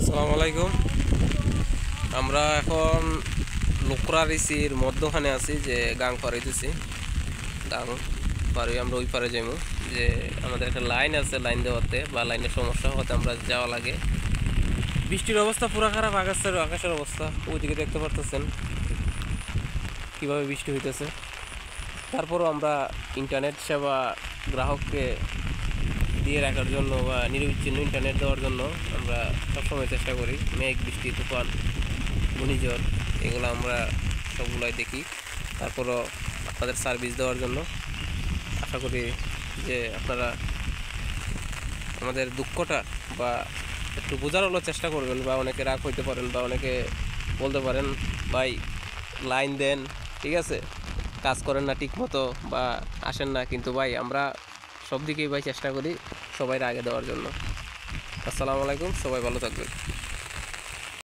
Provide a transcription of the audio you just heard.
আসসালামু আলাইকুম। আমরা এখন লোকরারিসির মধ্যখানে আছি, যে গাং পাড়াইতেছি। গাং পাড়ি আমরা ওই পারে যাইমু, যে আমাদের একটা লাইন আছে, লাইন দেওয়াতে বা লাইনের সমস্যা হতে আমরা যাওয়া লাগে। বৃষ্টির অবস্থা পুরা খারাপ, আকাশের অবস্থা ওইদিকে দেখতে পারতেছেন কীভাবে বৃষ্টি হইতেছে। তারপরও আমরা ইন্টারনেট সেবা গ্রাহককে দিয়ে রাখার জন্য বা নিরবিচ্ছিন্ন ইন্টারনেট দেওয়ার জন্য আমরা সবসময় চেষ্টা করি। মেঘ, বৃষ্টি, তুফান, ঘূর্ণিঝড় এগুলো আমরা সবগুলাই দেখি। তারপরও আপনাদের সার্ভিস দেওয়ার জন্য আশা করি যে আপনারা আমাদের দুঃখটা বা একটু বোঝার হলো চেষ্টা করবেন, বা অনেকে রাগ হইতে পারেন, বা অনেকে বলতে পারেন ভাই লাইন দেন, ঠিক আছে, কাজ করেন না ঠিক মতো বা আসেন না, কিন্তু ভাই আমরা সব দিকেই ভাই চেষ্টা করি সবাই আগে দেওয়ার জন্য। আসসালামু আলাইকুম, সবাই ভালো থাকবেন।